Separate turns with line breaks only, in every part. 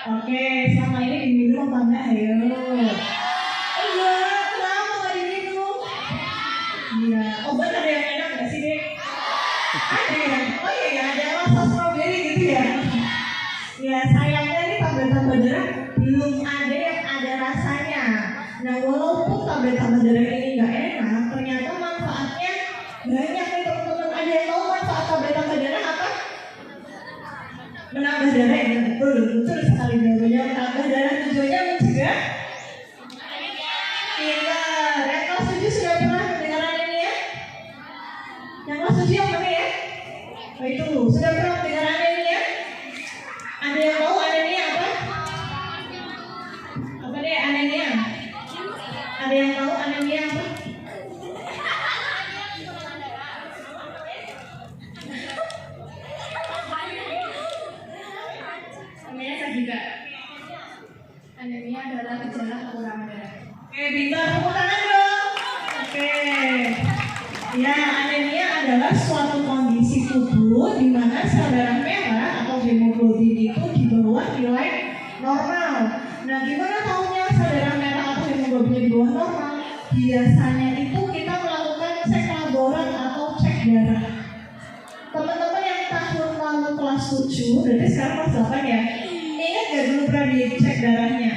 Oke, selama ini diminum apa enggak? Ayo. Enggak, kenapa nggak diminum? Iya, obat ada yang enak nggak sih, Dek? Ada ya? Oh iya ya, ada rasa strawberry gitu ya? Ya, sayangnya nih tablet-tablet darah belum ada yang ada rasanya. Nah, walaupun tablet-tablet darah ini nggak enak, ternyata manfaatnya banyak nih teman-teman. Ada yang tahu manfaat tablet-tablet darah apa? Menambah darah ya, betul sekali jawabannya. Menambah darah tujuannya mencegah. Pintar. Yang kelas 7 sudah pernah mendengar anemia? Yang kelas 7 yang mana ya? Oh itu, sudah pernah mendengar anemia? Ada yang tahu anemia apa? Apa deh anemia? Ada yang tahu anemia apa? Anemia juga. Anemia adalah gejala kekurangan darah. Oke, pintar, tepuk tangan dong. Oke. Ya, anemia adalah suatu kondisi tubuh di mana sel darah merah atau hemoglobin itu di bawah nilai normal. Nah, gimana tahunya sel darah merah atau hemoglobin di bawah normal? Biasanya itu kita melakukan cek laborat atau cek darah. Teman-teman yang tahun lalu kelas 7, berarti sekarang kelas 8 ya. Ingat gak dulu pernah dicek darahnya?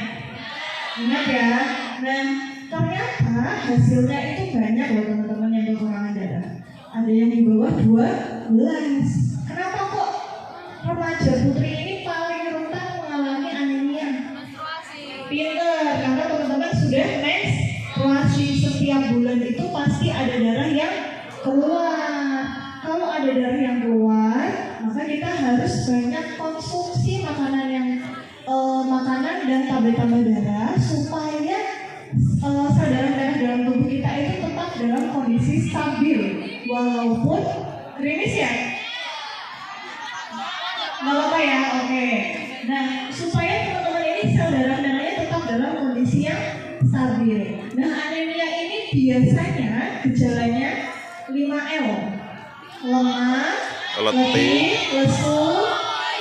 Ingat ya? Nah, ternyata hasilnya itu banyak loh teman-teman yang kekurangan darah. Ada yang di bawah 12. Kenapa kok remaja putri ini paling rentan mengalami anemia? Pinter, karena teman-teman sudah menstruasi. Setiap bulan itu pasti ada darah yang keluar. Kalau ada darah yang keluar, maka kita harus banyak konsumsi makanan dan tablet-tablet darah supaya sel darah dalam tubuh kita itu tetap dalam kondisi stabil walaupun gerimis ya. Nggak apa-apa ya, oke. Nah, supaya teman-teman ini sel darahnya tetap dalam kondisi yang stabil. Nah, anemia ini biasanya gejalanya 5L. Lemah, letih, lesu,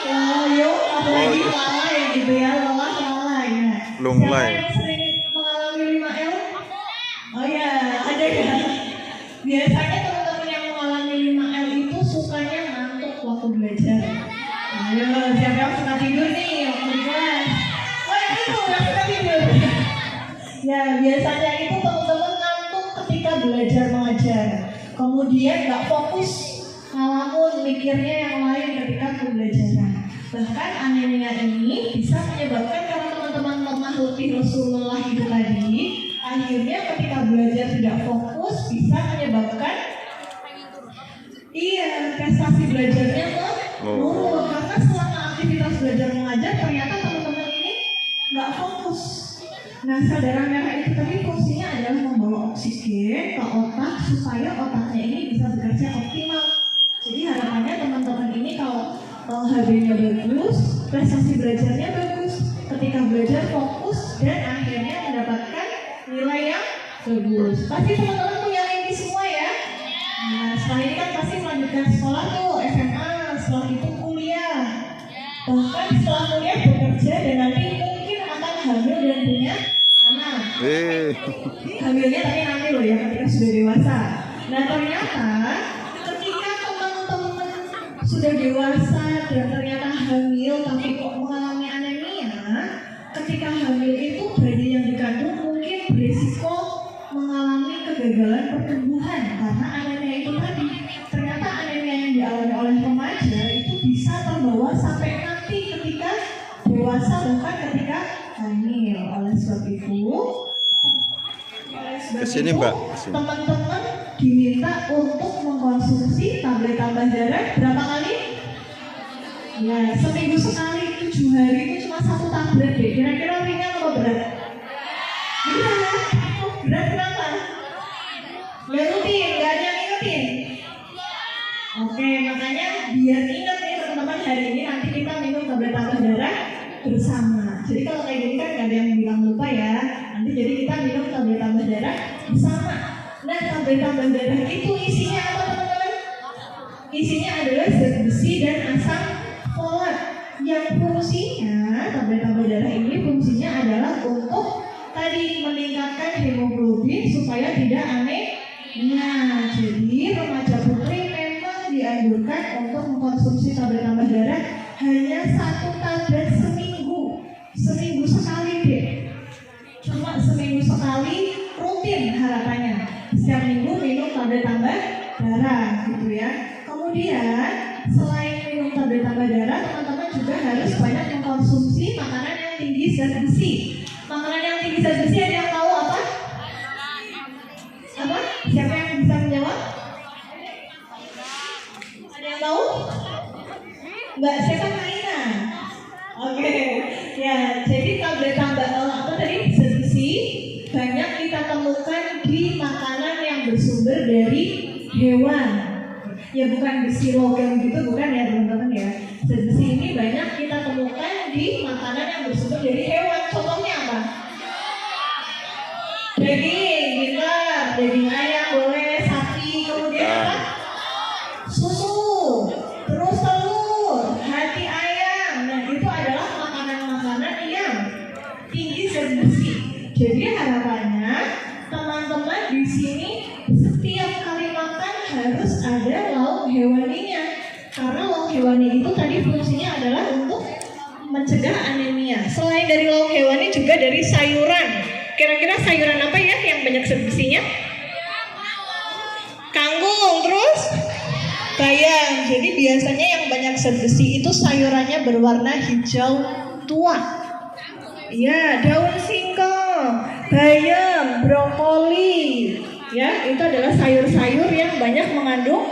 loyo, apalagi lalai gitu ya, lelah, lalai ya. Siapa yang sering mengalami 5L? Oh ya, ada ya. Biasanya teman-teman yang mengalami 5L itu sukanya ngantuk waktu belajar. Ayo, siapa yang suka tidur nih waktu di kelas? Oh ya itu, yang suka tidur. Ya, biasanya itu teman-teman ngantuk ketika belajar mengajar. Kemudian nggak fokus, ngalamun mikirnya yang lain ketika pembelajaran. Bahkan anemia ini bisa menyebabkan karena teman-teman lemah, letih, lesu, lelah itu tadi, akhirnya ketika belajar tidak fokus bisa menyebabkan prestasi belajarnya menurun. Karena selama aktivitas belajar mengajar ternyata teman-teman ini nggak fokus. Nah, sel darah merah itu tadi fungsinya adalah membawa oksigen ke otak supaya otaknya ini bisa bekerja optimal. Jadi harapannya teman-teman ini kalau HB-nya bagus, prestasi belajarnya bagus, ketika belajar fokus dan akhirnya mendapatkan nilai yang bagus. Pasti teman-teman punya mimpi semua ya. Nah, setelah ini kan pasti melanjutkan sekolah tuh, SMA, setelah itu kuliah. Bahkan setelah kuliah bekerja dan nanti mungkin akan hamil dan punya anak. Hamilnya tapi nanti loh ya, ketika sudah dewasa. Nah, ternyata ketika teman-teman sudah dewasa dan ternyata hamil tapi kok mengalami anemia, ketika hamil itu bayi yang dikandung mungkin berisiko mengalami kegagalan pertumbuhan karena anemia itu tadi. Ternyata anemia yang dialami oleh remaja itu bisa terbawa sampai nanti ketika dewasa bahkan ketika hamil. Oleh sebab itu
kesini Mbak,
teman-teman diminta untuk mengkonsumsi tablet-tablet darah berapa kali? Ya, seminggu sekali, 7 hari itu cuma 1 tablet deh. Kira-kira ringan atau berat? Berat. Berat kenapa? Gak rutin, gak ada yang ingetin. Oke, makanya biar ingat nih teman-teman, hari ini nanti kita minum tablet-tablet darah bersama. Jadi kalau kayak gini kan gak ada yang bilang lupa ya. Nanti jadi kita minum tablet-tablet darah bersama. Nah, tablet-tablet darah itu isinya apa teman-teman? Isinya adalah zat besi dan asam folat yang fungsinya tablet darah ini fungsinya adalah untuk tadi meningkatkan hemoglobin supaya tidak anemia. Jadi remaja putri memang dianjurkan untuk mengkonsumsi tablet tambah darah hanya 1 tablet seminggu sekali deh. Cuma seminggu sekali rutin harapannya. Setiap minggu minum tablet tambah darah gitu ya. Kemudian selain minum tablet tambah darah, teman-teman juga harus banyak mengkonsumsi makanan yang tinggi zat besi. Makanan yang tinggi zat besi ada yang tahu apa? Apa? Siapa yang bisa menjawab? Ada yang tahu? Mbak, siapa mainan? Oke. Ya, jadi tablet tambah apa tadi? Zat besi banyak kita temukan di makanan yang bersumber dari hewan. Ya bukan besi logam gitu, bukan ya teman-teman ya. Zat besi ini banyak kita temukan di makanan yang bersumber dari hewan. Contohnya apa? Daging, benar. Daging ayam boleh, sapi, kemudian apa? Susu, terus telur, hati ayam. Nah itu adalah makanan-makanan yang tinggi zat besi. Jadi harapannya teman-teman di sini setiap kali makan harus ada lauk hewaninya. Karena lauk hewani itu tadi fungsinya adalah untuk mencegah anemia. Selain dari lauk hewani juga dari sayuran. Kira-kira sayuran apa ya yang banyak zat besinya? Kangkung, terus bayam. Jadi biasanya yang banyak zat besi itu sayurannya berwarna hijau tua. Ya, daun singkong, bayam, brokoli. Ya, itu adalah sayur-sayur yang banyak mengandung